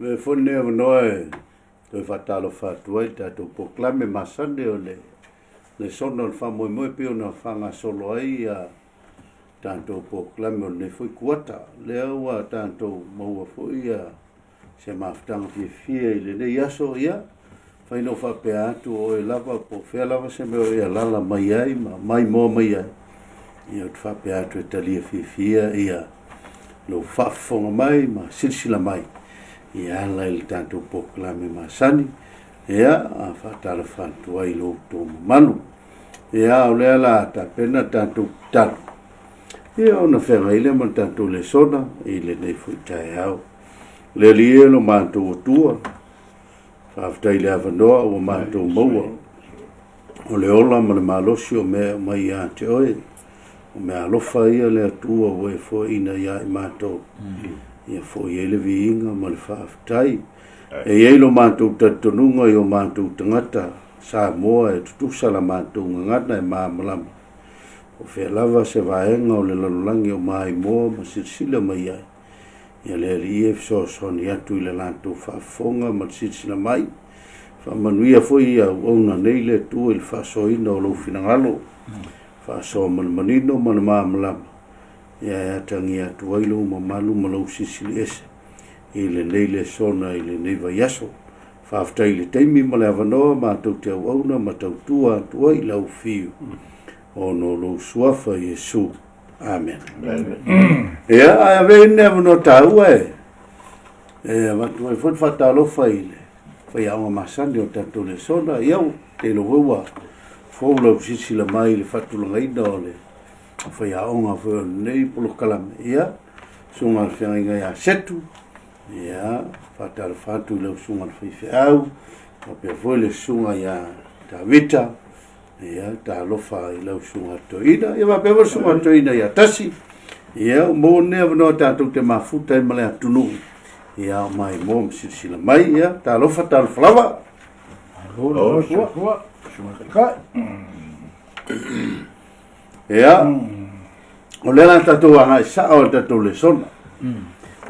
Me fone noe toi fatalo fatuai tatou poklame masande o le sono le famoemoe pe ona faga solo ai a tatou poklame o lenei foi kuata lea ua tatou maua foʻi ia se mafutaga fiafia i lenei aso ia faino faapea atu o e lava po fea lava se mea o ia lala mai ai ma mai moa mai ai ia o te faapea atu e talia fiafia ia lou faafofoga mai ma silasila mai ia ala i le tatou poklame masani ia a faatalafanatu ai lou tomamalu ia o lea la tapena tatou talo ia ona feagai lea ma le tatou lesona i lenei foi taeao le alia lo matou atua faafetai le avanoa ua matou maua o le ola ma le malosi o mea mai iā te oe o mea alofa ia le atua ua e foaina iā i matou ia foʻi ai le viiga ma le faafetai e iai lo matou tatonuga i o matou tagata sa moa e tutusa la matou gagana e mamalama o fea lava se vaega o le lalolagi o maimoa ma silasila mai ai ia le alii e fesoasoani atu i le latou faafofoga ma le silasila mai faamanuia foʻi ia auauna nei le atua i le faasoaina o lou finagalo faasoa ma le manino ma le mamalama ia e atagi atu ai lou mamalu ma lou sisili ese i lenei le sona i lenei vaiaso faafetai le taimi ma le avanoa matou te auauna ma tautua atu ai lau fiu ono lou suafa iesu amen ia ae avei ne avanoa tāua e avatu ai foi faatalofa i le faiaʻoga masani o tatou le sona iau te ilovaua fou lau sisila mai i le faatulagaina o le faiaʻoga foi o lenei polokalame ia suga le feagaiga iā setu ia faatalofa atu i lau suga le faifeʻau apea foi le suga iā tavita ia talofa i lau suga toina ia mapea le suga toina iā tasi ia mo ne avanoa tatou te mafuta e ma le atunuu ia o mai mo ma silasila mai ia talofa talofa lava ia o le la tatou agaʻisaʻa o le tatou le sona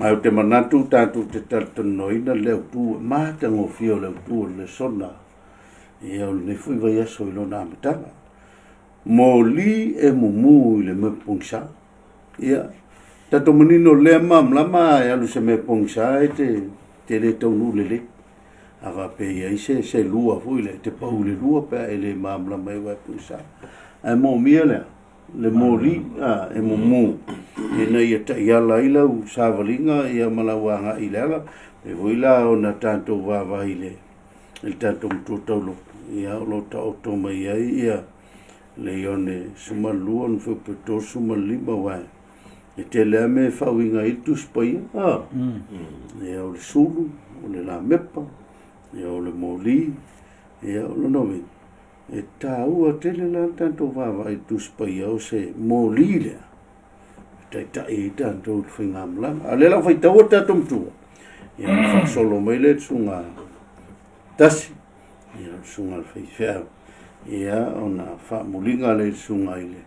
mai o te manatu tatou te talatonoina le autu matagofia o le autu o le sona ia o lenei foi vaiaso i lona amataga moli e mumu i le mea pogisa ia tatou manino lea mamalama e alu se mea pogisa e te lē taunuu lelei avaapea ai se lua foi le te pau le lua pea e lē mamalama e uae pogisa ae momia lea le moli e mumu ina ia taʻiala ai lau savaliga ia ma lau agaʻi le ala e foi la ona tatou vavaai le tatou matuataulopu ia o lo taoto mai ai ia le ione sumalua na feupetosu ma lima uae e te lea me faauiga i le tusipaia ia o le sulu o le lamepa ia o le moli ia o lona uiga e tāua tele la tatou vavaai tusipaia o se moli lea taʻitaʻi i tatou le faigamalaga a le lau faitaua tatou matua ia ma faasolo mai le suga tasi ia suga le faifeʻau ia ona faamuliga le suga i le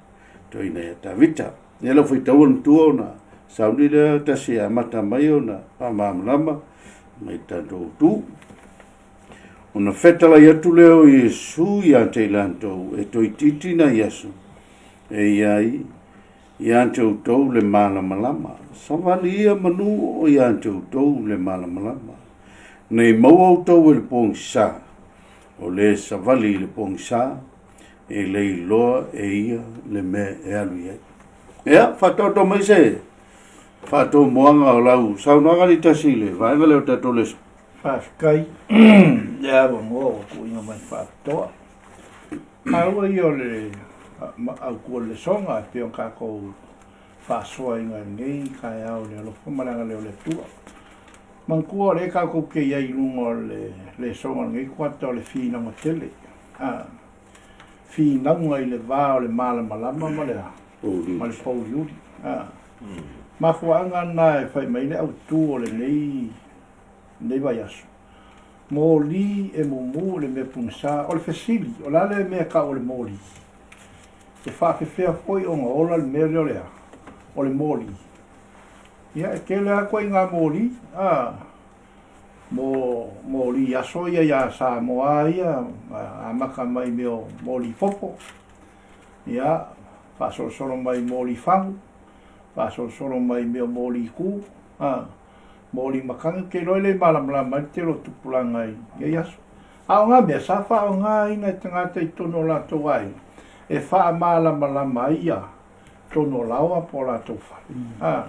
toina ia tavita ia lau faitaua matua ona sauni lea tasi amata mai ona faamamalama mai tatou tu ona fetalai atu lea o iesu iā te latou e toitiiti na iaso e iai iā te outou le malamalama savali ia manu o iā te outou le malamalama nei maua outou e le pogisa o lē savali i le pogisa e le iloa e ia le mea e alu i ai ia faatoato mai se faatomoaga o lau saunoaga li tasi le vaega le o tatou leso Faafekai le avamoa ua kuʻiga mai faafetoa aua ia o le aukua le soga e pea o kakou faasoa i galigei kaeao le alofa malaga leo le atua mankua o le kakou kei ai luga o le soga lagei kuata o le finauga tele finauga i le vā o le malamalama ma le pouliuli mafuaaga ana e fai mai le autu o lenei vaiaso moli e mumu le mea pugisa o le fesili o la le mea ka o le moli e faafefea foi ogaola le mea lea o le moli ia e kele a koe ngā moli mo li aso ia Samoa ia a maka mai meo mo li popo ia solo mai mo li fangu solo mai meo mo li ku mo li makanga ke loile malamlama te lo tupulanga ia aso ngā mea sa wha o ngā ina tangata i tono la tau ai e wha malamlama ia tono laua po la tau whare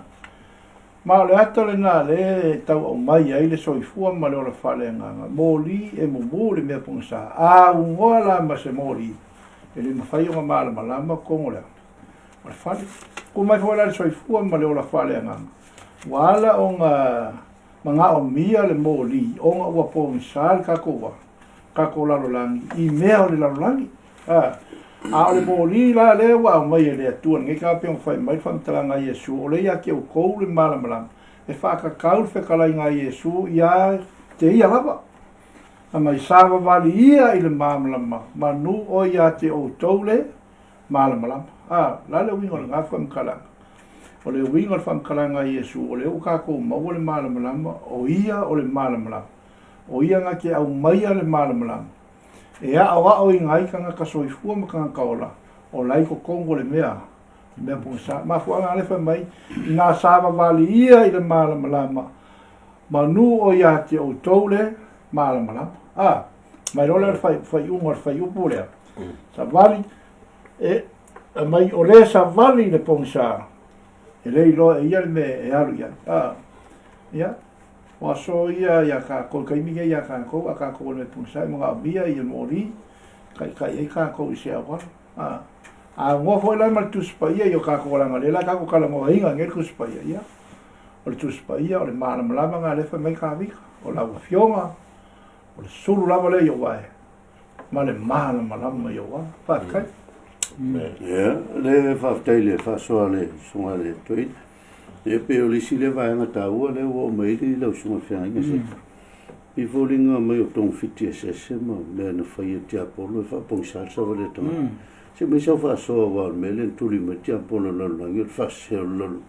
ma le ata le ngā le tau au mai ai le soifua ma le ola whale nganga mōli e mumu le mea pungsa ungoa la ma se mōli e le mawhai o ngā malamlama kongo lea ma le whale ko mai fwala le soifua ma le ola whale nganga wala o ngā mga o mia le mōli o ngā ua pungsa le kako lalo langi i mea o le lalo langi a le mōli la le wa mai le atua ngai ka pe fai mai fam talanga Yesu o le ia ke o kou le malamala e fa ka kaul fe kala nga Yesu ia te ia lava a mai sava vali ia i le malamala manu o ia te o toule malamala la le wingo nga fam kala o le wingo fam kala nga Yesu o le o ka ko mo le malamala o ia o le malamala o ia nga ke au mai le malamala e a o ingai kanga ka soifua ma kanga kaola o lai ko kongo le mea pungsa ma fuanga ale fa mai nga sava vali ia i le malamala manu o ia te o toule malamala mai rola fai umar fai upule sa vali e mai o le sa vali le pungsa e lei lo e ia me e alu ia ia wa so ia ka ko kai mi ia ka ko le pungsa mo ga bia i mori kai ka ko sia wa ngo foi la mal tu spa ia yo ka ko la ngale la ka ko kala mo inga ngel ku spa ia o tu spa ia o le malamala nga le fa mai ka vi o la fionga o le sulu la le yo wa ma le malamala ma yo wa pa kai ia le fa tele fa so le toi e pe o lisi le vai ngata ua le o mai le sunga fia inga se i volinga mai o tong fiti se ma le na fai te apolo fa pong salsa vale to se me sa fa so va me le tuli me te apolo lo lo ngi fa se lo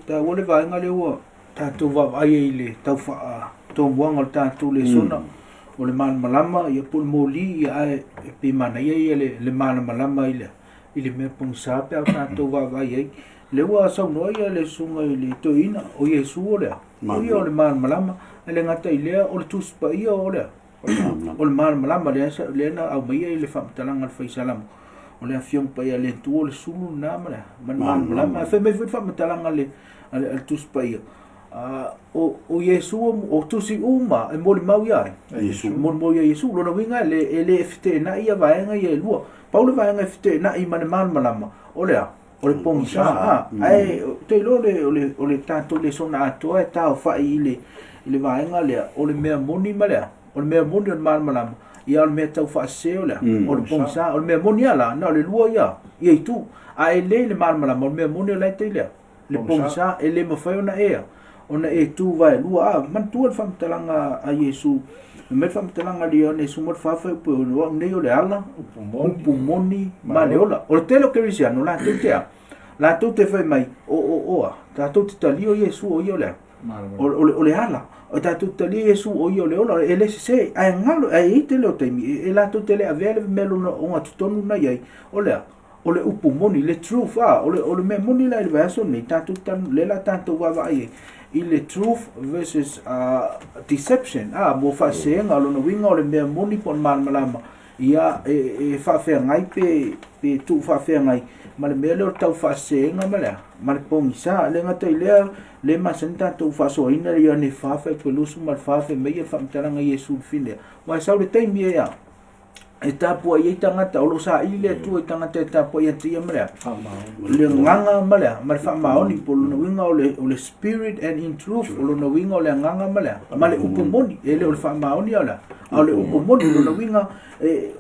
ta o le vai nga le o ta tu va ai le ta fa to buang ta tu le sona o le malama ia pul moli ia pe mana ia le malama ile me pong sa pe ta tu va ai le wa sa no ia le sunga ile toina o Yesu o le o le malama le ngata ile o le tuspa ia o le o le malama le na au mai ile fam talanga fa salam o le afiong pa ia le tu o le sulu na malama fa me fam talanga le tuspa ia o Yesu o tusi uma e mo le mau ia Yesu mo ia Yesu lo no winga le fte na ia va nga ia lua paulo va nga fte na i malama o le o le pongsa ai te lo le tanto le sona ato e tau fa ile vaenga le o le mea moni malea o le mea moni o malama ia o le mea tau fa se o le o le pongsa o le mea moni ala na le lua ia i tu ai le malama o le mea moni o le te le pongsa e le mafai ona ona e tu vai lua man tu fa talanga a Yesu me fa talanga le ne sumor fa fa po no ne o le ala upu moni maleola o te lo cristiano la tutea la tute fa mai o ta tute talio Yesu o yo le o le ala o ta tute talio Yesu o yo le ola ele se ai ngalo ai te lo te mi e la tute le avele melo no o tonu na ye o le upu moni le truth o le me moni la il verso ni ta tute le la tanto va vai ile truth versus deception mo fa se ngalo no winga o le me moni pon malama ia e fa fe ngai pe tu fa fe ngai ma le mele o tau fa se nga mala ma le pongisa le ngata ile le masenta tu fa so ina ia ni fa fe pelusu ma fa fe me ia fa mtanga Yesu fine wa sa le time ia e tapu ai tangata o lo sa ile tu e tangata e tapu ia tia mala le nganga mala ma fa maoni polo no winga o le spirit and in truth o lo no winga o le nganga mala ma le upomoni ele o fa maoni ala o le upomoni lo no winga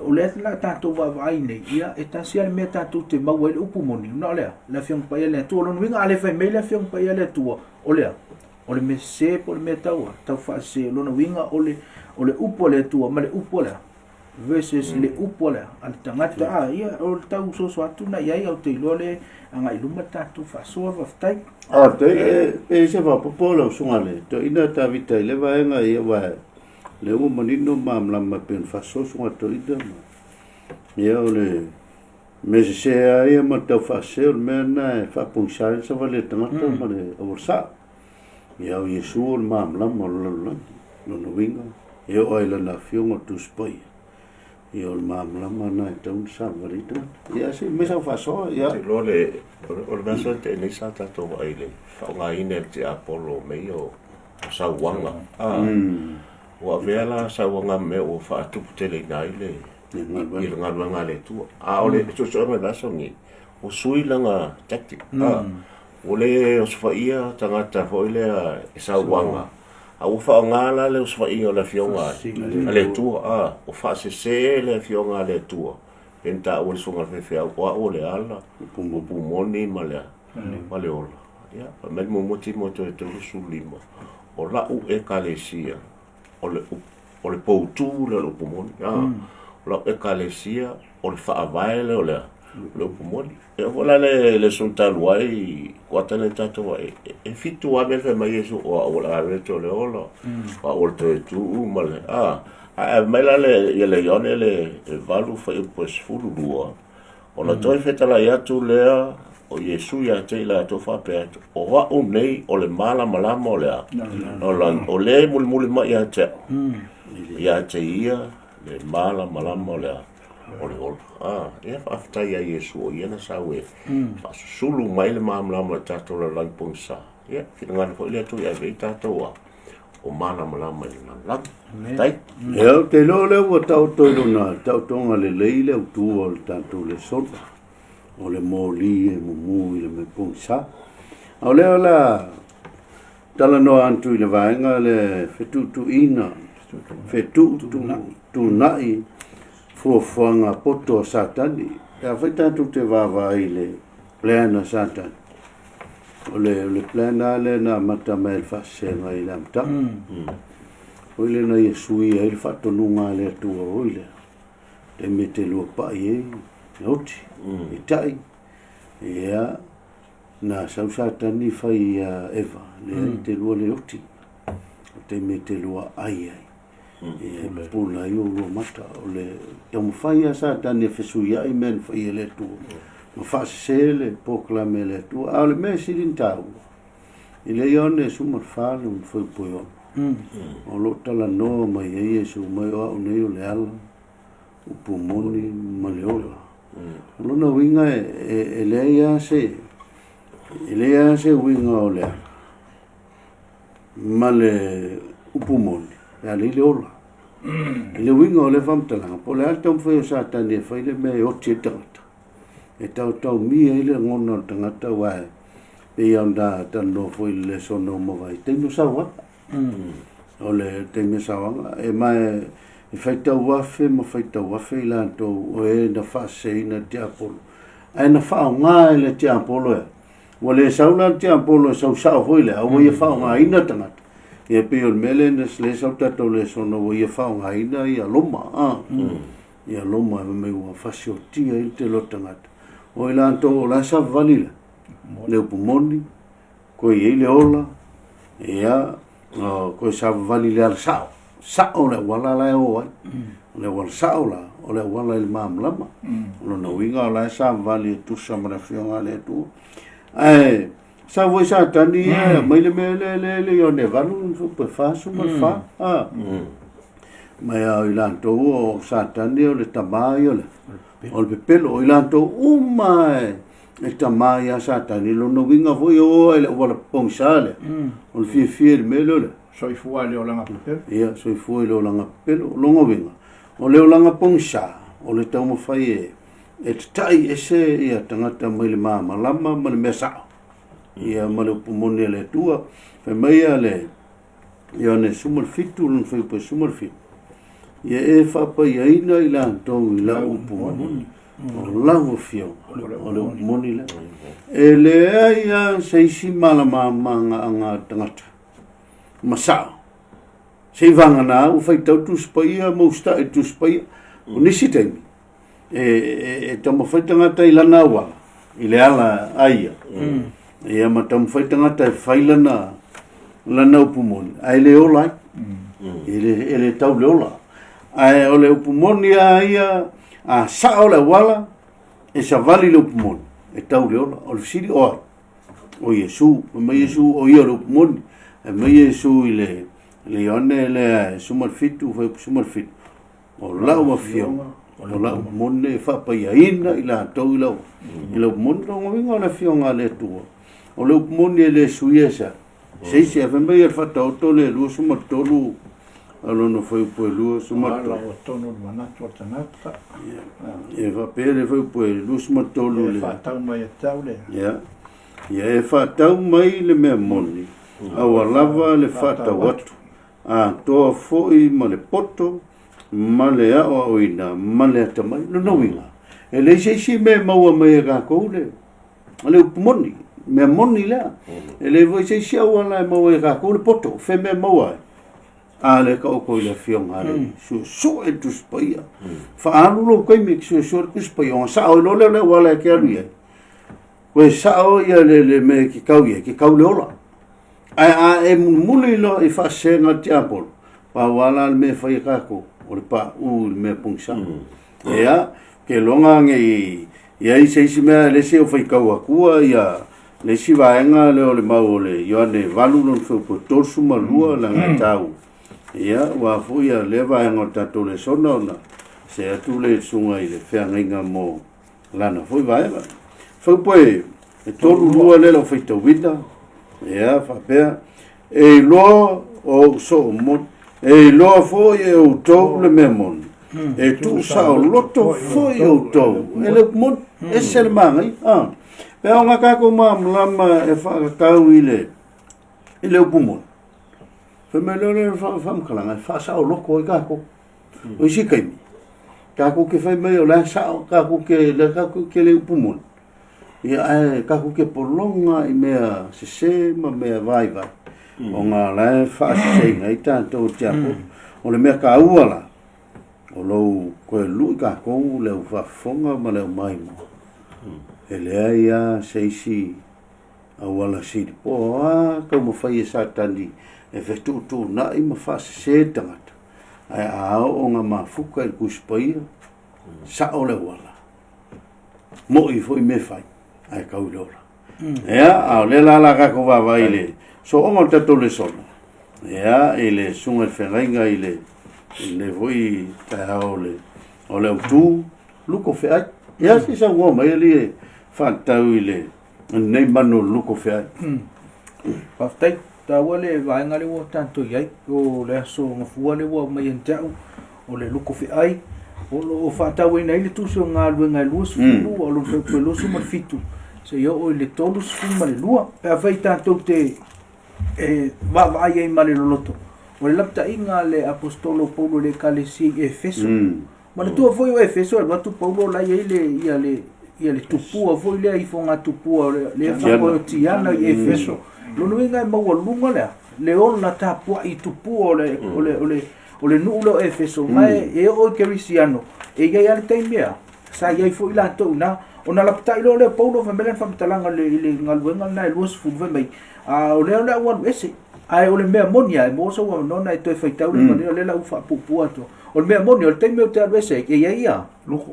o le la tanto va vai nei ia e tasia me tanto te mau ele upomoni no le la fiong pa ele tu lo no winga ale fa me le fiong pa ele tu o le me se por me tau fa se lo no winga o le upo le tu ma le upo le versus le upo le al tangata ia o tau so atu na ia o te lole anga i luma tatu fasoa waftai te se va popolo sungale to ina ta vita le va nga ia va le o manino mamla ma pen faso sunga to ida ia le me se ia ma tau fasel mena fa punchar sa vale tangata ma le orsa ia o Yesu mamla mo no winga ia o ila na fiungo tu spoi ia o mamla mana tau sa vale ia se me sa faso ia te lole o le maso te nei sa tato ai le whaunga ine te Apollo mei o sauwanga. Wa vela sauwanga me o whaatupu te le nai le i le ngalwanga le tua. O le tusoanga laso ngi o sui langa tactic. O le o swaia tangata fo ile e sauwanga. A o whaongala le o swaia o le fionga le tua. O whaasese le fionga le tua. Penta o le sunga fefea o le ala pumoni male ola ya pa me mo te sulima o la u e kalesia o le poutu le pumoni ya la e kalesia o le faavaele o le pumoni e ola le suntaluai kuatane tato e fitu a me fe mai Yesu o la reto le ola o le tu male mela le yone le valu fa pues fulu lua ona toi feta la yatu lea o Yesu ya te la to fa pe o wa o nei o le mala malama o lea o le mul ma ya te ia le mala malama o lea o le ol ia afta ya Yesu o ia na sawe fa sulu mai le malama tato la lang pungsa ia finanga ko le to ya ve tato o mana malama i na tai e te lo le o tau toiluna tau tonga le leile o tu o tanto le sopa o le moli e mumu i le me pungsa o le ola tala no antu i le vaenga le fetutu ina fetutu tu nai fuafuanga poto satani e a tanto te vava i le plena satani o le plena le na mata mai fa senga i la mta o le na Yesu i le fatto nunga le tua o le te mete lo pa ye oti i tai ia na sau satani fai eva le te lo le oti te mete lo ai e pula io lo mata o le te mo fai satani fesu ia i men fai le tua ma fa sele proclame le tu al mesi din tau ile yone sumar fa un foi poio o lo tala no mai Yesu mai o nei le ala o pumoni maleola lo no winga e le ya se winga o le male o pumoni ya le ola le winga o le famtala po le alta foi satani fai le me o tita e tau mi e le ngono tangata wa e anda tano foi le sono mo vai te no sawa o le te me sawa e mai e fai tau wafe la to o e na fa se na te apolo ai na fa nga le te apolo o le sauna te apolo sau foi le o e fa nga ina tangata e pe o mele na le sau tato le sono o e fa nga ina ia loma ia loma me wa fa sio tia i te lo tangata o ila to la sa valila le pumoni ko i le ola ia ko sa valila sa o le wala la o le wala sa o le wala il mam lama lo no winga la sa vali tu sa mara fionga le tu sa voi sa tani mai le le yo ne valu fu pe fa su mal fa mai ila to o sa tani o le tamayo le o le pelo o ilanto umai e tamai a satani lo no winga foi o ele o la pongsale o le fie melo le soi fuale o langa pelo ia soi foi lo langa pelo lo ngo winga o le langa pongsa o le tau mo fai e tai ese ia tangata mai le mama lama ma le mesa ia ma le pumoni le tua pe mai ale ia ne sumul fitu lo foi po sumul fitu ia e whapa ia ina i la tau i la upu moni o la ufio o le upu moni la e le aia seisi malama anga tangata masao sei vanga na u fai tau tu spaia mo sta e tu spaia o nisi taimi e tamo fai tangata I lana wala I le ala aia e ama tamo fai tangata e fai lana upumoni ai le ola ele tau le ola ai o le upumoni ia a sa o le wala e sa vali le upumoni e tau le ola o le siri o Yesu ma Yesu o ia le upumoni e ma Yesu I le one le sumal fitu foi sumal fitu o la o fio o la mone fa pa ina ila to ila ila mon no vinga la fio nga le tu o le mone le suiesa sei se fa me fa to le lu sumal to lu alo no foi po lu sumal to no mana to tanata e va pere foi po lu sumal to lu le fa tau mai tau le ya e fa tau mai le me moni a lava le fa ta watu a to foi ma le poto ma le a o ina ma le tamai no winga e le sei me maua mai ga ko le moni me moni la e le voi sei wala maua ga ko le poto fe me maua a le ka ko le fiong ale su e tu spaia fa anu lo ko mi su ku spaia sa o lo le wala ke alu ye we sa o ia le me ki kau le ola a e muli lo I fa senga tiapol pa wala me fa kako o le pa u me pungsa ia ke longa nge ia I sei me le se o fa kau akua ia le si vaenga le o le mau le ia ne valu no fo po torsu malua la ngatau ia wa fu ia le vaenga tato le sona na se atu le sunga I le fenga mo lana foi vaenga foi poe e tolu lua le lo feito vida ia fa pe e lo o so mo e lo foi e o to le memon e tu sa o loto foi o to e le mon e sel mangai pe nga ka ko mam lama e fa ka wile ile o pumon fe me le fa mkala fa sa o loko e ka ko o si kai ka ko ke fa me o la sa ka ko ke le pumon ia ka ko ke polonga I mea se ma mea vai o ngā lai whaase ngai tātou tiapo o le mea ka uala o lou koe lui ka kou leu whafonga ma leu maimo e lea ia seisi a uala siri po kau ma whai e sātani e whetutu na I ma whaase se tangata ai ao o ngā mafuka I kuspaia sa o le uala mo I fo I me whai ai kau leora ia ao le lala ka ko vai le so onga tato le sona ia ele sunga whengainga ile voi tahao o le utu luko whea ia si sa ngoma ili whantau ile nei manu luko whea Paftai ta wale vaenga le wo tanto iai o le aso ngafua le wo mai entau o le luko whea o whatau ina ile tu so ngā luenga lua sufulu o lo whau lo su marfitu se yo o le tolu sufulu ma le lua e a whai tanto te va ai male loto o le lapta inga le apostolo Paulo le kalesi Efeso ma le tua foi o Efeso e watu Paulo la ia le tupua foi le I fonga tupua le fa tiana I Efeso lo no inga mau lunga le ona tapua I tupua o le nulo Efeso mai e o Cristiano e ia ia te mea sa ia foi la to na ona lapta ilo le Paulo fa melen fa talanga le ngaluenga na luos fu mai o le wan ese ai o le mea monia mo so no na to feitau le la ufa pupua to o le mea monia o te me te ese e ia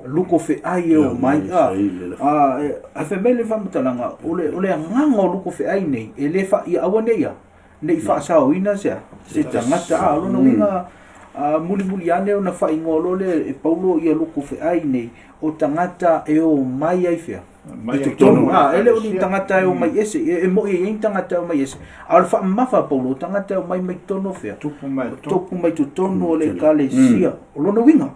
luko fe ai o mai a fe mele fa talanga o le ngango luko fe ai nei e le fa ia awane ia nei fa sa o ina se tangata lo no winga muli ane ona fa ingolo le Paulo ia luko fe ai nei o tangata e o mai ai fea mai tono ele o tangata e o mai ese e mo e tangata o mai ese alfa mafa Paulo tangata o mai tono fea tupu mai tono le kalesia o lo no winga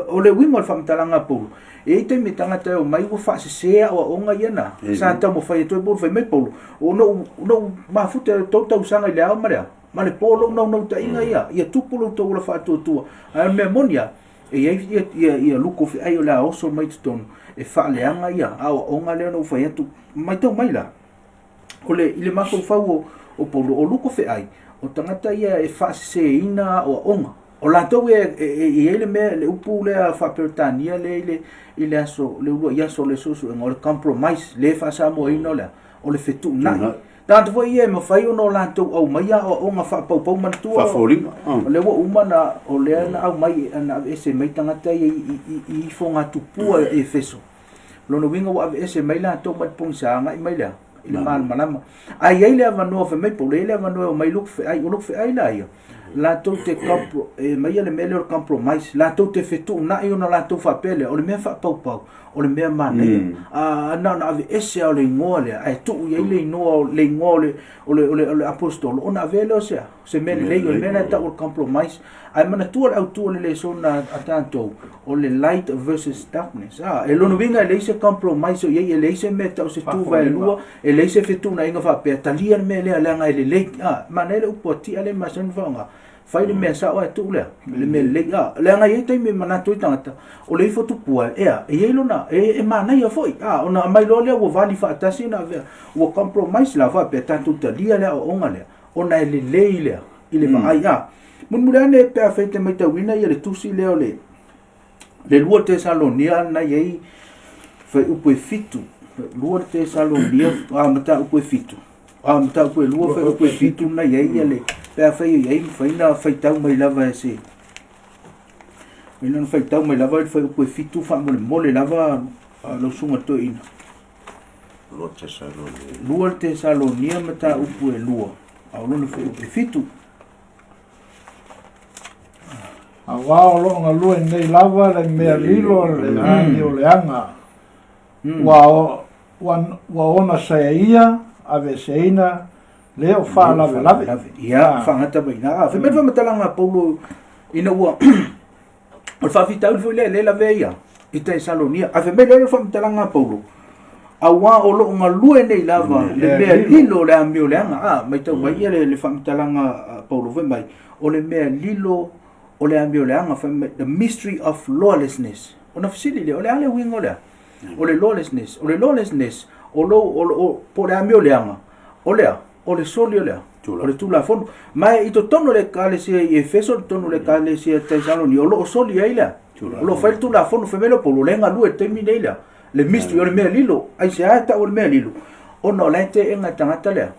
o le winga alfa mtalanga Paulo e te me tangata o mai o fa se o onga yana sa ta mo fa e to bo fa me Paulo o no mafuta to sanga le a marea ma le polo no ta inga ia tupu lo to la fa to a memoria e ia luko fi ai la oso mai tono e fa le anga ia a onga le no fa tu mai to mai la ole ile mako fa o polo o luko fi ai o tangata ia e fa se ina o onga o la to e le me le upu le fa pertania le aso le ua ia so le susu ngol compromise le fa sa mo ino le o le fetu na tanto foi e mo fai ono la to o mai o nga fa pau man tu fa folima le wo umana o le na au mai na ese mai tanga i fonga tu pua e feso lo no winga wa ese mai la to mat pung sa nga mai la ile man manama ai ai le vano fe mai po le vano mai look fe ai la ia la to te compro mai le melhor compromise la to te fetu na io na la to fa pele o le me fa pau o le me man na ave ese o le ngole ai tu ia le no le ngole o le apostolo ona velo se me le le na ta o compromise ai mana tu au le sona atanto o le light versus darkness e lo no vinga le se compromise o ia le se me ta se tu vai lua e le se fetu na inga fa pe talia me le nga le manele upoti ale mason vanga fai le me sa o tu le me le nga ye te me mana tu tanga o le fotu pua e lo na e mana ia foi ona mai lo le o vali fa tasi na ve o compromise la fa pe tanto talia le o nga le ona le ile va ai mun mulane pe fete mai ta wina ia le tusi le le lua te salonia na ye fa upo fitu lua te salonia mata upo fitu mata upo lua fa upo fitu na ye le pe fa ye fa ina fa tau mai lava ese ina fa tau mai lava fa upo fitu fa mole lava lo sunga to ina lua te salonia mata upo lua au lo fa upo fitu Awao lo nga lua nei lava le mea lilo le ani o le anga. Wa ona saia ave seina le o fa lave. Ia fa ngata baina. Fe me fa matalanga Paulo ina ua. O fa fita u le lave ia. Ita Salonia. Ave me le fa matalanga Paulo. Awa o lo nga lua nei lava le mea lilo le ami o le anga. Mai tau mai ia le fa matalanga Paulo ve mai. O le mea lilo o le ambio le anga the mystery of lawlessness ona fisili le o le ale wingo le o le lawlessness o lo po le ambio le anga o le soli o le tula fon mai ito tono le kalesia e Efeso tono le kalesia Tesaloni o lo soli ai le o lo fai tula fon femelo po lo lenga lu e termine le mystery o le mea lilo ai se ata o le mea lilo ona le te enga tangata le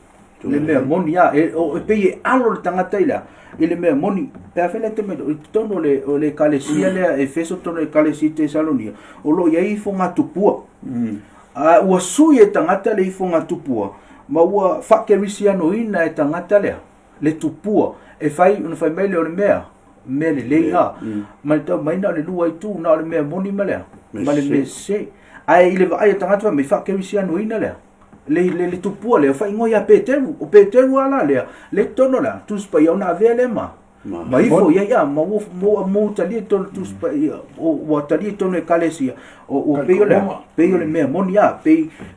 mea moni o pe alo le tangata ile ile me moni pe afele te me tono le kalesia le Efeso tono le kalesia Tesalonia o lo ia fonga tupua ua sui e tangata le fonga tupua ma ua fakerisiano ina e tangata le tupua e fai una fai mele o le mea mele le ma tau mai na le lua i tu na le mea moni ma le me se ai ile ai tangata me fakerisiano ina le tupua le fa ingoia Peteru ala le tono la tu spa ia na vele ma ifo ia mo tali tono tu spa o tali tono e kalesia o peio le mea monia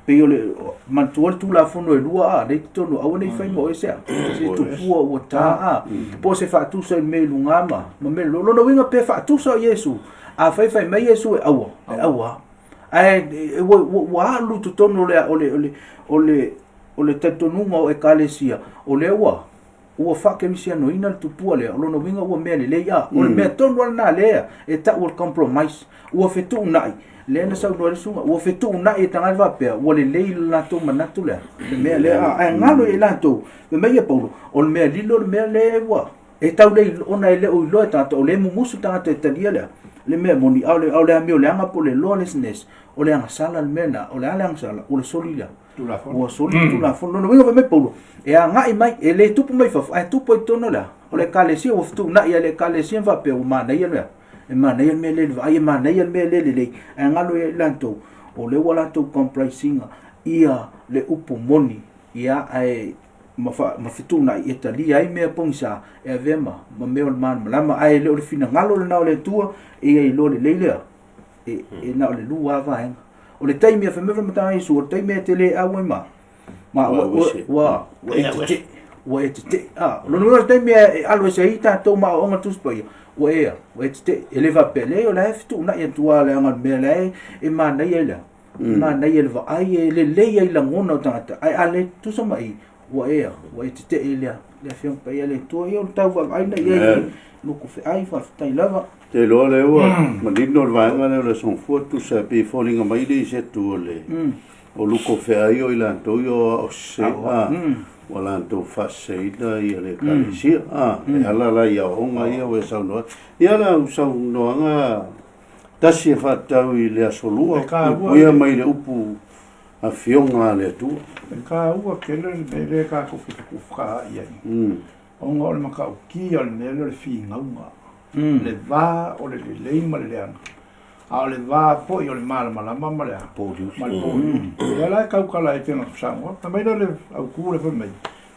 peio le mantuol tu la fono e lua le tono au nei fai mo ese se tupua o ta po se fa tu se me lungama ma me lo no winga pe fa tu so Yesu a fai me Yesu e awa ai wa lu tu tono le tatonunga o e kalesia o le ua fakemisia no ina tu pua le lo no winga ua mea le ia o le mea tono na le e ta ua compromise ua fetu nai le na sau no sunga ua fetu nai tanga va pe ua le la to manatu le mea le a ngalo e la to me ia Paulo o le mea lilo le mea le ua e tau le ona le o lo ta o le musu tanga te talia le mea moni au le amio le anga po le lawlessness o le anga sala le mena o le anga sala o le solila o soli tu la fono no winga me Paulo e anga i mai e le tupu mai fa ai tupu i tono la o le kalesia o ftu na ia le kalesia va pe o mana ia le e mana ia me le vai mana ia me le anga lo e lanto o le wala to comprising ia le upu moni ia ai ma fitu na Italia ai me pongsa e vema ma me o man lama ai le o fina ngalo le na o le tua e lo le e na o le lua va o le taimi fa me mata isu o taimi te le a ma wa te lo no taimi alo se ita to ma o ngatu spai wa te eleva pele o la fitu na ia tua le ngal me le e ma na ia ma na ia va ai le ia la ngona tata ai ale tu so mai ua te te le fiong pa ia le tua ia o tau wa aina ia nuku fe ai fa tai lava te lo le ua manino le vaenga le son fotu sa pe falling mai le se tu le o luko fe ai o ila to yo o se wala to fa se ida ia le kalisia e ala la ia o nga ia o sa no ia la sa no nga tasi fa tau i le asolua ia mai le upu a fionga le tu ka ua kele le ka ko ka ia o nga o le maka o ki o le fi ngaunga le va o le leima le ana a le va po i o le mala mama le po le la ka ka la e tena sango ta mai le au ku le mai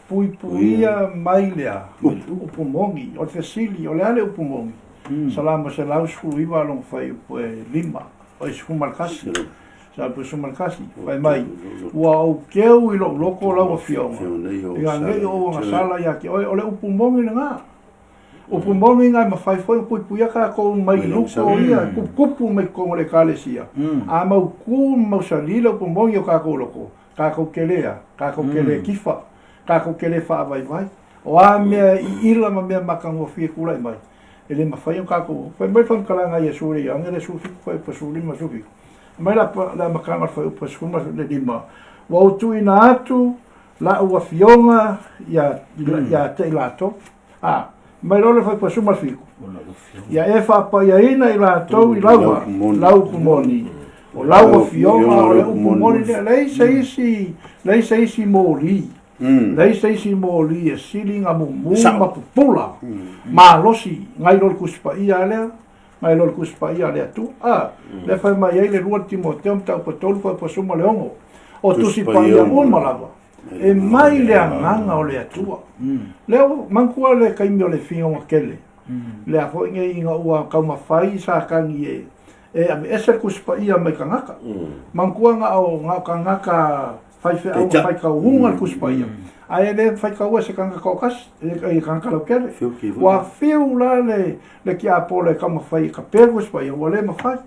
pui puia mai le o pumongi o te sili o le ale o pumongi salama se lau sku i va long fai po lima o sku markasi sa po sku markasi vai mai wa o keu i lo loko la o fio ia ngai o nga sala ia ki o le o pumongi nga o pumongi ngai ma fai foi pui ka ko mai loko ia kupu mai ko le kalesia a mau ku mau salila o pumongi o ka ko loko ka ko kelea ka ko kele kifa ka ko kele fa vai o a me ila ma me makango fi kula mai ele ma fai ka ko foi mai fam kala nga yesu le yang le sufi foi pasuli ma sufi mai la makanga foi pasuli ma le dima wa tu ina atu la ua fionga ya te lato mai lo le foi pasuli ma fiku ya e fa pa ya ina i lato i lau kumoni o lau fionga o le kumoni le isi mori lei sei moli e silinga mo ma pula ma losi ngai lol kuspa ia le tu le fai mai ele rua Timoteo ta potol fa posuma leongo o tu si pa ia mo malava e mai le nganga o le atua leo mankua le kaimio le fio kele le a foi ngai inga ua kauma fai sa kangi e ese kuspa ia mai kangaka mankua nga o nga kangaka fai fe au fai ka unga kuspa ia ai le fai ka ua se kanga kokas e kanga lo kele wa fiu la le ki a pole ka ma fai ka pe kuspa ia wale ma fai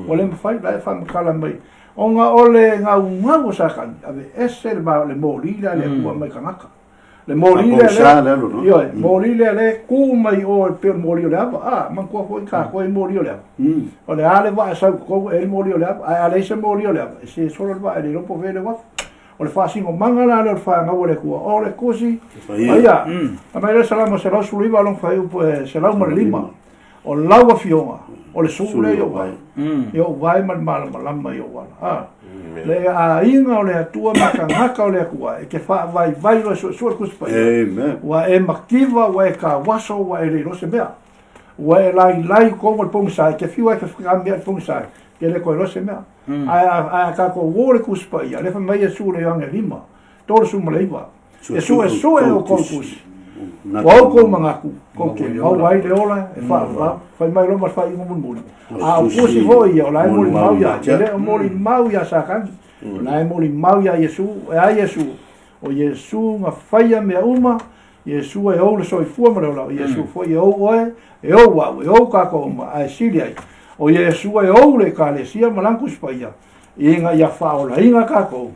wale ma fai la fa ma kala mai onga ole nga unga sa kan ave ese le moli la le ua mai kanga le moli le io moli le ku mai o pe moli le man ko foi ka ko moli le o le ale va sa ko el moli le ale se moli le se solo va le po vele va o le fa singo mangala le fa nga o le ku o le kusi ia ma le salamo se lo suliva long fa se la mo lima o laua fionga o le sule yo vai mal io wala le a inga o le atua makangaka o le akua e ke wha vai lo sua kuspa wa e makiva wa e ka waso wa e reiro se mea wa e lai kongo le pongsai ke fiwa e ke whakambia le pongsai ke le koe lo se mea a ka ko wore kuspa ia le whamai e sule yoange lima toro suma leiva e su e o kolkusi wa ko mangaku ko ke au vai le ola e fa mai lo mas fa ingo mun a o kusi voi o la moli mau ya le moli mau ya sa kan la moli mau ya Yesu o Yesu nga faia me uma Yesu e o le soi fu ma la Yesu foi o ka ko ma a silia o Yesu e o le ka le sia malanku spaia inga ya fa o la inga ka ko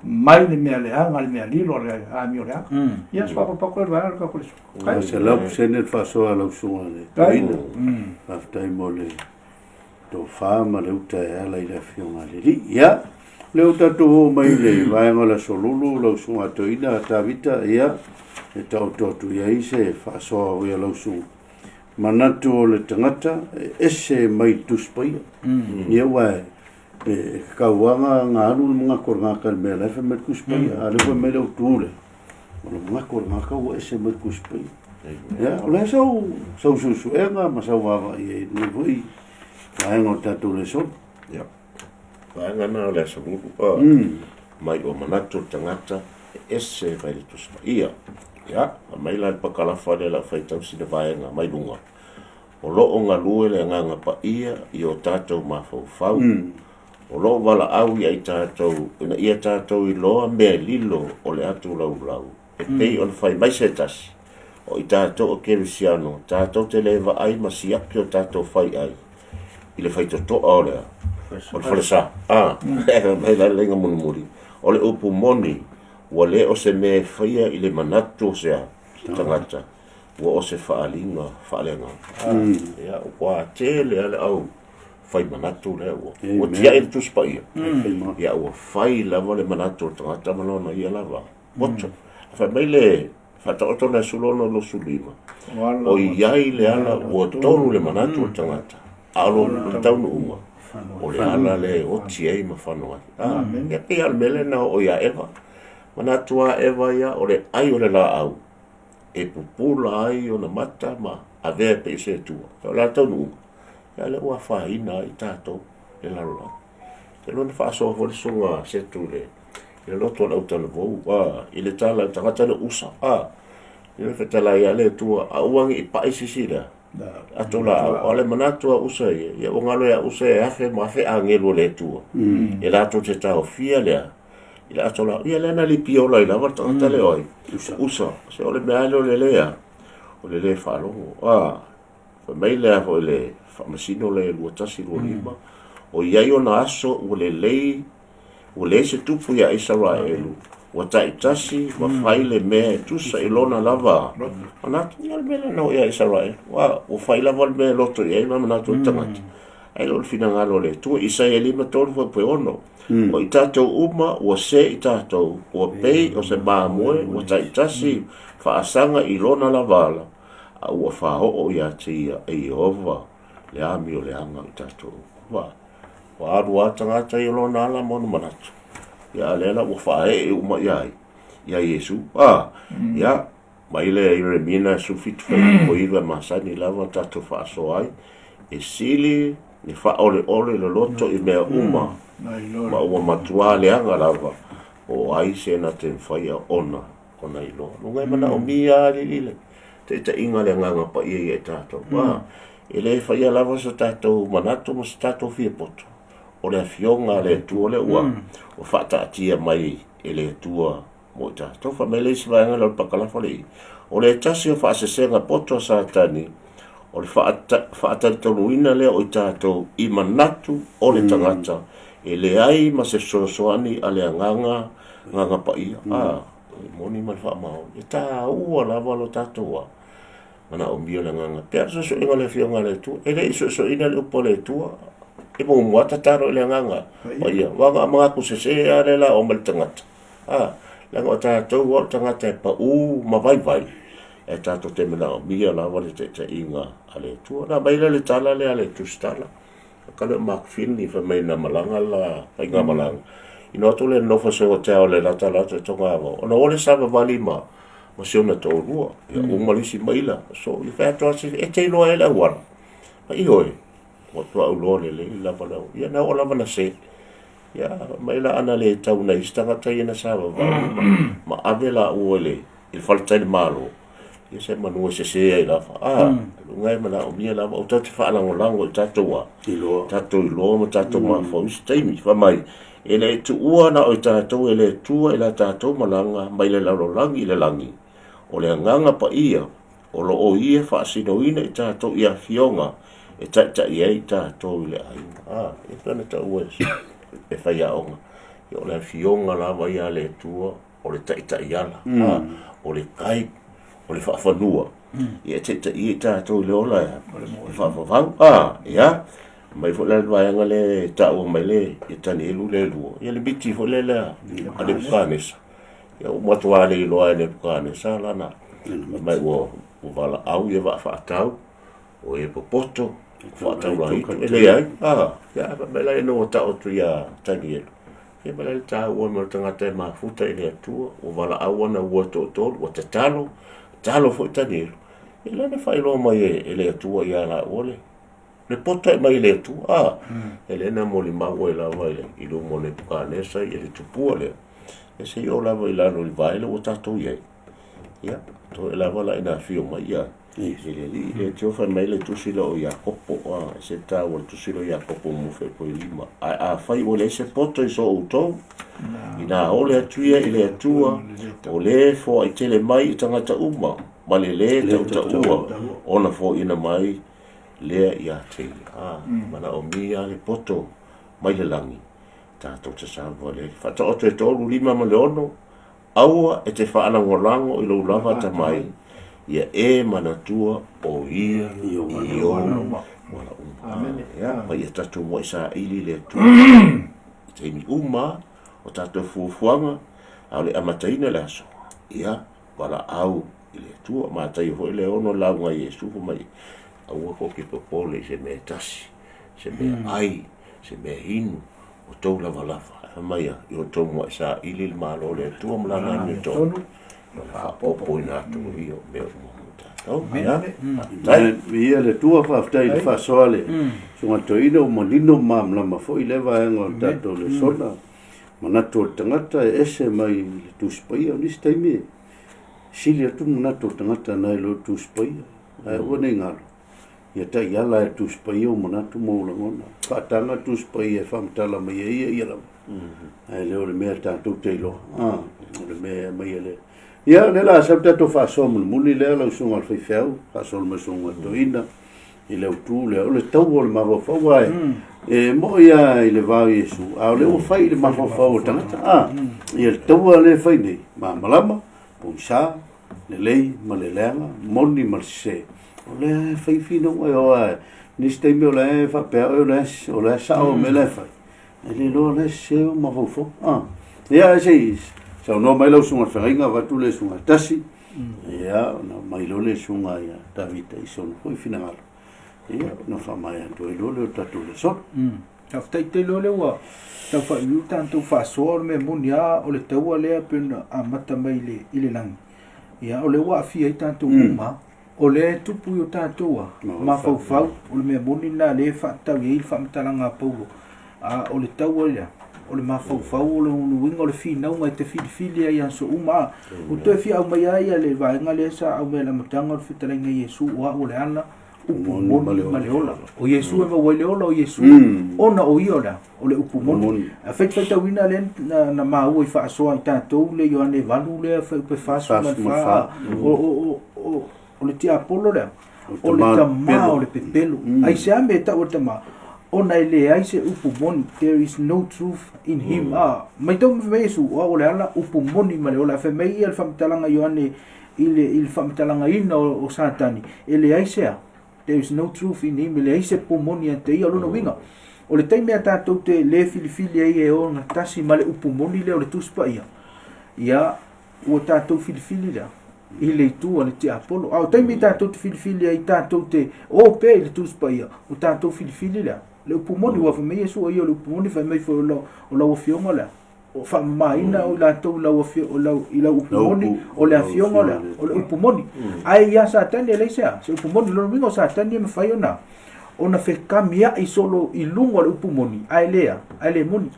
mai le mea le anga le mea lilo le a mi o le anga ia spa pa ko le va ka ko le se la se ne fa so ala so le taina after mole to fama le uta ala i le fionga le ia le uta to mai le vai ngola solulu lo so to ina ta vita ia e tau tu ia ise fa so ia lo so manatu le tangata ese mai tu spai ia wa e kauanga ngalu mga kornga kalme la fa met kuspai ale fa me lo tule o mga kornga ka o ese met kuspai ya ole so enga ma sa wa e ni voi vai ngota tu le so ya vai ngana le so mai o manatu tangata ese vai tu spai ya mai la pakala fa le la fa tau si de vai nga mai lunga o lo nga lue le nga pa ia i o tatou ma fau o lo wala au ia i tātou, ina ia tātou i loa mea lilo o le atu lau. E pei o le whai mai se tasi. O i tātou o kerisiano, tātou te lewa ai masiaki o tātou whai ai. I le whai totoa o lea. O le whalesa. Mei la lenga munumuri. O le upu moni, ua le o se me faia i le manatu o se tangata ua o se whaalinga whaalenga ia ua te le ale au fai manatu le ua tia e tuspa ia ua fai lava le manatu o tangata malona ia lava moto fa mai le whataoto na sulono lo sulima o iai le ala ua tolu le manatu o tangata alo le taunu uma o le ala le o tiei ma whanua ia pe al mele na o ia eva manatua eva ia o le ai o le la au e pupula ai o na mata ma a vea pe se tua o la taunu uma ia le ua whaina i tātou le lalola te lona whaasoa fo le sunga se tu le le loto na utana vou i le tala tangata le usa i le whetala ia le tua a uangi i paisisi lea atola o le manatua usa ia o ngalo ia usa e afe ma fe angelo le tua e la to te tau fia lea i la atola ia le na li piola i la varta le oi usa se o le meale o le lea o le le whalongo fa mai lea ho le whamasino le luatasi lua lima o iai o na aso o le lei o le se tupu ia Israelu wa taitasi wa faile me tusa ilona lava manatu ia le mele no ia Israel wa o faila vol me loto ia ma manatu tangata ai lo fina ngalo le tu Israeli ma tolu fo pe ono o itato uma o se itato o pe o se ba moe o taitasi fa asanga ilona lavala a o fa o ia tia e ova le ami o le anga itato wa wa tangata ilona la mon manatu ya lela o fae uma ia Yesu ya mai le Jeremia su fit foi o iva masani lava tato fa soai e sili ni fa ole le loto i mea uma ma ua matua le anga lava o ai se na te faia ona ilo nungai mana o mia lile te inga le nganga pa ia tato e le faia lava sa tato manatu mo sa tato fie poto o le fionga le tua le ua o fata tia mai e le tua mo tato fa mele svaanga lo pakala fole o le tasi o fa sesenga poto sa tani o le fata toluina le o tato i manatu o le tangata e le ai ma se sosoani ale nganga pa ia moni mal fa mau e ta ua lava lo tato wa mana o mio le nganga pe so inga le fionga le tua e le so ina le upo le tua e mo muata taro le nganga o ia wanga mga kusese ale la o mal tangata la ngota to wo tangata pa ma vai e tato te mena o mia la wale te inga ale tua na baila le tala le ale tu stala kale mak fin ni fa mai na malanga la inga malanga ino to le no fa se o te o le la tala te tonga o no ole sa vali ma se ona to rua ya o malisi maila so i fa to se e te no ele wa pa i hoi o to au lo le la pa ya na ola bana se ya maila ana le tau na istanga tai na sa ma avela o le il falta il malo ia se manu se ai la ngai mana o mia la o tatu fa lango tatu i lo mo tatu ma fo stimi fa mai ele tu ua na o tatu ele tu ele tatu malanga mai le langi le langi o le nganga pa ia o lo o ia fa sino ina tatu ia fionga e tata ia tatu le ai e tana ta ues e fa ia onga o le fionga la vai ale tu o le tata ia la o le kai o le whaafanua ia te tātou le ola e whaafawang ia mai fo le vaianga le tāua mai le ia tani elu le luo ia le biti fo le lea a le pukanesa ia o matua le iloa e le pukanesa lana mai ua wala au ia whaatau o e popoto whaatau la hitu e le ai ia mai lai no tau tu ia tani elu ia mai lai tāua mai tangata e mafuta i le atua o wala au ana ua tōtoro o te talo foi taniru e lana fai lo mai e le tua ia la ole le pota mai le tua e lena mo li mau e la vai i lo mo le pukanesa i le tupua le e se o la vai la no li vai le o tato ia ia to e la vala ina fio mai ia le tio fa mai le tusilo o ia kopo se ta o tusilo ia kopo mo fe po lima a fai o le se poto i so uto ina ole atuia i le atua o le fo i tele mai i tangata uma ma le tau ua ona fo ina mai lea i a te mana o mia le poto mai le langi tato te salva le fata o te tolu lima ma le ono aua e te whaanangolago I lo lava tamai ia e manatua o ia I o wala uma. Ia, pa ia tatou mo isa ili le tu. Te mi uma o tatou fuafuanga au le amataina le aso. Ia, wala au I le tua matai ho le ono launga Yesu ko mai. Au ko ki popole se me tasi, se me ai, se me hinu o tau lava lava. Mai I o tau mo isa ili le malo le tua mlana ni tonu. Opo ina tu io me o ia le tua whaftai le whasoale sunga toina o manino mamlama fo I lewa enga o tato le sona manato o tangata e ese mai le tuspaia o nisi taimi sili atu manato o tangata nai lo tuspaia ai wane ngalo ia tai ala e tuspaia o manato maulangona whaatanga tuspaia e whamtala mai ia lama ai leo le mea tato teilo le mea mai le ia le la sa tato fa so muli le la sunga al fefeu fa so me sunga toina I le utu le tau o le mafo vai e mo ia I le va Yesu a le o fai le mafo o tangata ia le tau le fai nei ma malama pusa le lei ma le lenga moni ma se o le fai fino o ni stai me o le fa pe o le sa o me le fai e le lo le se o mafo ia sei sa no mai lo sunga feringa va tu le sunga tasi ia no mai lo le sunga ia Davita I son foi final ia no fa mai to lo le tatu le son aftai te lo le wa ta fa yu tanto fa so me munia o le tau le pena a mata mai le ile lang ia o le wa fi ai tanto uma o le tupu yo tanto wa ma fa fa o le me munina le fa ta i fa mtalanga paulo a o le tau le o le mafau le winga o le fina unga te fili ai so uma o te fi au mai ai le vaenga le sa au me la matanga o fitalenga Yesu wa o le ana upumoni maleola o Yesu e wa leola o Yesu ona o iola o le upumoni a feta wina le na mau I fa so ai tatou le Ioane valu le fa pe fa so fa o le tia Apollo le o le tama o le pepelo ai se ame ta o tama ona ile ai se upumoni there is no truth in him mai tau me Yesu o le ala upumoni ma le ola fe mai el famtalanga Ioane il famtalanga ina o satani ele ai se there is no truth in him ele ai se pumoni ante ia lona winga o le taimi ata tau te le filifili ai e o na tasi ma le upumoni le o le tuspa ia o tatou filifili le ile tu o le te Apollo au taimi tatou te filifili ai tatou te o pe le tuspa ia o tatou filifili le le upumoni wa fa me Yesu ia le upumoni fa mai fo o la ofionga la o fa maina o la to la ofio o la ila upumoni o le afionga la o le upumoni ai ya satani le sa se upumoni lo mingo satani me fa yona ona fe kamia I solo I lungo le upumoni ai le moni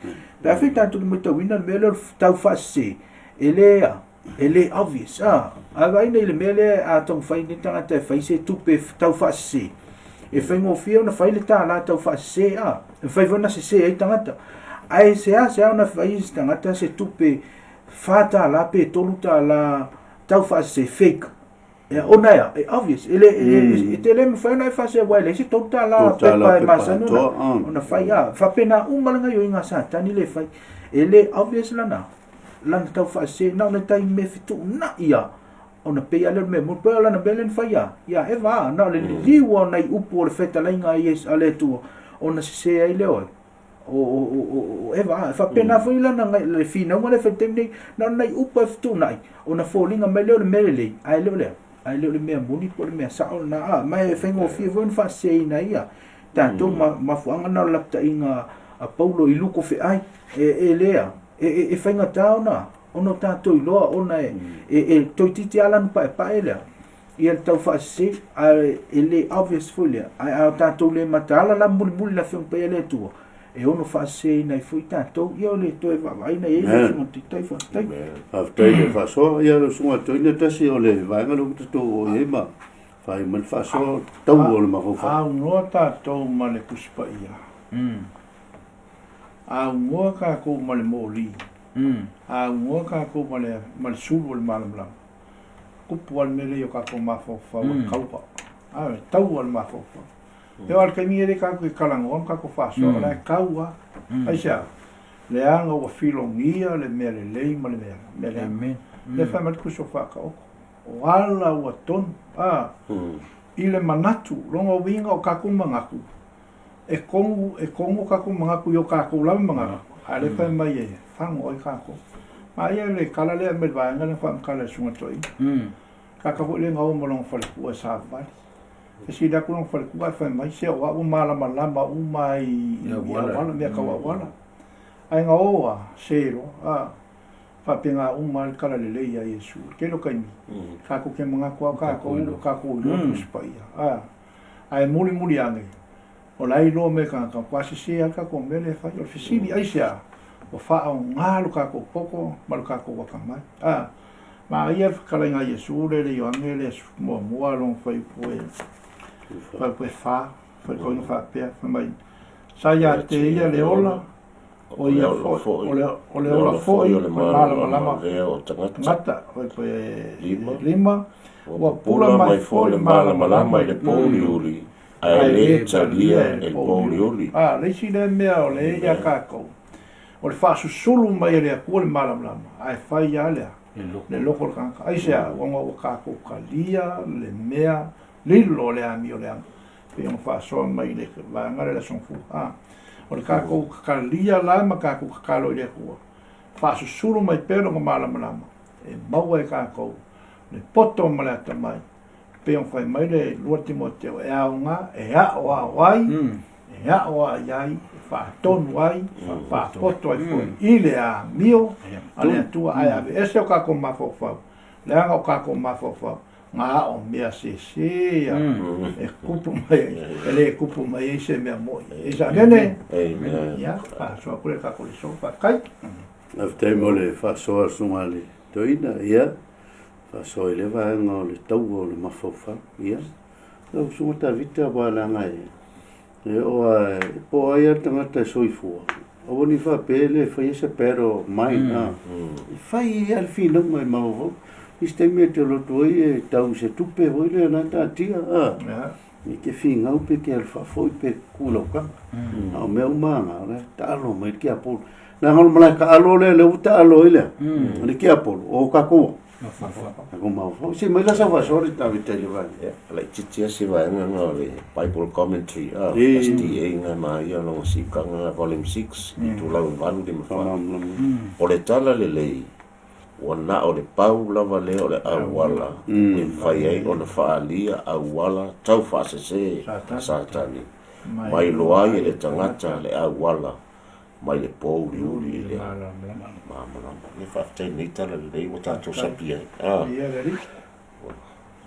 da fe tanto me to wina melo tau fa se ele obvious vai nei le mele a tong fa ni tanga te fa se tu pe tau fa se e fai mo fio na fai le ta la tau fa se e fai vona se ai tangata ai se na fai tangata se tupe fata la pe toluta la tau fa se fake e ona e obvious ele tele me fai na fa se wa le se toluta la pe pa masano ona fai fa pena malanga yo inga sa tani le fai ele obvious la tau fa se na tai me fitu na ia ona pe ale me mo pe ala na belen faia ya eva na le liwa na upo le feta lainga yes ale tu ona se ai le o eva fa pena foi la na le fina mo le feta ni na upo fitu nai ona folinga me le mele ai le me moni po le me sa na mai fengo fi von fa se na ia tanto ma fuanga na lapta inga a Paulo I luko fe ai lea e fainga tauna ono tatou loa ona e toititi ala no pa ele ia tau fa se ele obvious fulia a tatou le matala la muli la fiong pa ele tu e ono fa se na foi tatou ia le to e vai na ele so tai fa tai le fa so ia lo sunga to ina tasi o le vai ngalo to o ema fai man fa so tau o le ma fa no tatou ma le puspa ia a mo ka ko ma le moli a mo ka ko ma le sulu le malam ku puan mele yo ka ko ma fo fa ka ko tau al ma fo eu al kemi ele ka ko kalangon ka ko fa so la ka wa ai sa le anga o filongia le mele le ma le mele le fa mat ku so fa ka o wala wa ton ile manatu longa winga o ka ku mangaku e kongu ka ku mangaku yo ka ku la mangaku ale fa mai e fa ngo i ka ku mai le kala le me va ngana fa kala sunga toi ka ku le ngau mo long fa ku sa va e si da ku long fa ku fa mai se wa u mala mai wala me ka wala ai ngau se ro fa penga mal kala le ya Yesu ke lo kai ka ku ke mga ku ka ku lo spaia ai muli ange o lai lo me ka kwasi se ka ko mele fa yo fisili ai sia o fa o ngalo ka ko poko mal ka ko ka mai ma ia kala nga Yesu le yo angele mo long fa fa ko no fa pe fa mai sa ya te ia le ola o ia o le ola fo o le malama o tangata o lima o pula mai fo le malama i le poliuli ai le talia e poliuli le si le mea o le ia kako o le fasu sulu mai le aku le malama ai fai ia lea le loko kanka ai sea wanga o kako kalia le mea lilo le ami o le ami pe on faso mai le va ngare la son fu o le kako kalia la ma kako kakalo le ku fasu sulu mai pelo ma malama e mau e kako le poto malata mai pe on fai mai le lua Timoteo e aunga e a o wai e a o ai fa ton wai fa poto ai foi ile a mio ale tua ai ave ese o kako mafo fa le anga o kako mafo fa nga o mea se e kupu mai ele kupu mai se mea moi e sa nene ya so kule kako le so fa kai after mole fa so sumali toina ia fa so ele va ngo le tau o le mafofa ia o sumata vita bala ngai e o po ai tangata soifua o ni fa pele fa ese pero mai na fai al fino mai mau este me te lo toi tau se tupe voile na tia ni ke finga o pe ke al fa foi pe kulo ka o meu manga le ta lo me ke apol na ngol mala ka alo le uta alo ile ni ke apol o ka ko ko ma fo si me la sa va sori ta vite le va like chitia si va no le Bible commentary SDA nga ma ia no si ka nga volume 6 i tu la van de ma o le tala le wana o le pau lava le o le awala e fai ai o na faalia awala tau faasese satani mai loa i le tangata le awala mai le pou liuli le mamalama le faafetai nei tala lelei ua tatou sapi ai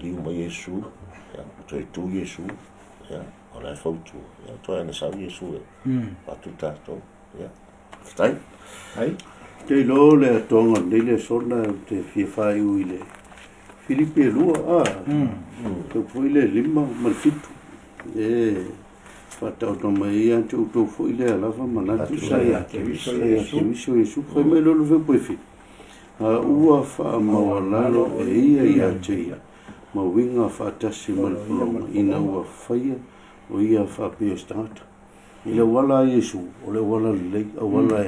liu mai Iesu toe tu Iesu o le fautu toe ana sau Iesu e patu tatou faafetai ai te lo le tonga le sona te fai uile Filipe lua te fuile lima malfitu fatau to mai antu to fuile la fa manatu sai ke viso Yesu foi mai lo ve poefi ua fa mawalalo ia ia tia ma winga fa tasi mal ina ua faia o ia fa piestata ile wala Yesu ole wala le wala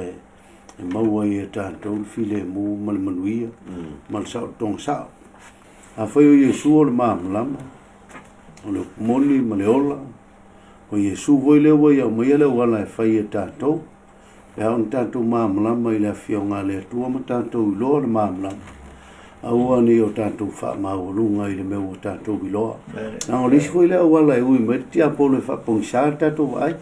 e maua i tātou file mu malmanuia mal sao tong sao a foi o Yesu o le mamlama o le moli ma le ola o Yesu voi le wa ia mai le wala e fai e tātou e on tātou mamlama i le fionga le tua ma tātou i loa le mamlama a ua ni o tātou wha maurunga i le meu o tātou i loa na o lisi foi le wala e ui mai tia polo e whapong sa tātou ai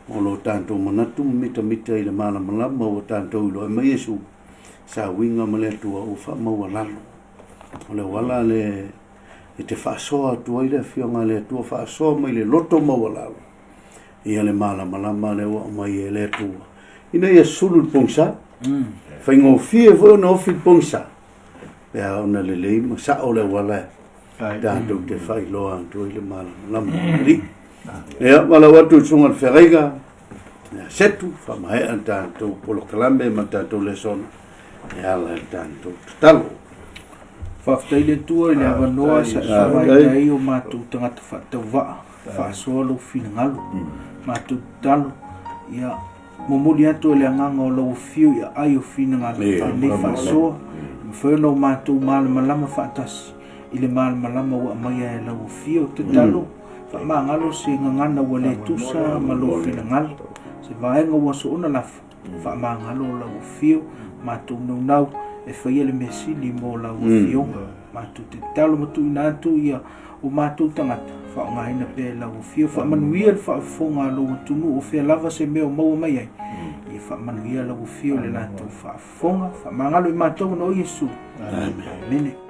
o lo tanto manatu mita i le malama o tanto i lo mai Yesu sa winga male tua o fa mau lalo o le wala le te fa so tua i le fionga le tua fa so mai le loto mau lalo ia le malama le o mai le tua ina ia sulu pongsa fa ngo fie vo no fi pongsa pe ona le le ma sa o le wala tanto te fa lo anto i le malama ri ia wala watu sunga ferreiga setu fa mai tanto polo kalambe ma tanto le son ia la tanto talo faafetai le tua i le avanoa sa vaitai o matou tagata faatauva'a fa'asoa lou finagalo matou talo ia momoli atu e le agaga o lou fiu ia ai o finagalo fanei fa'asoa Mawheno mātou malama whaatasi. I le malama ua mai e lau fio te talo. Whaamangalo se ngangana ua le tusa ma lo whina ngali. Se vaenga ua so ona lafu. Whaamangalo lau fio. Mātou nau e whaia le mesili mo lau fio. Mātou te talo matu ina atu ia o mātou tangata. Whaongahina pe lau fio. Whaamanuia le whaafonga lo tunu o whea lava se meo maua mai ai. I whaamanuia lau fio le lātou whaafonga. Whaamangalo i mātou no Yesu. Amen.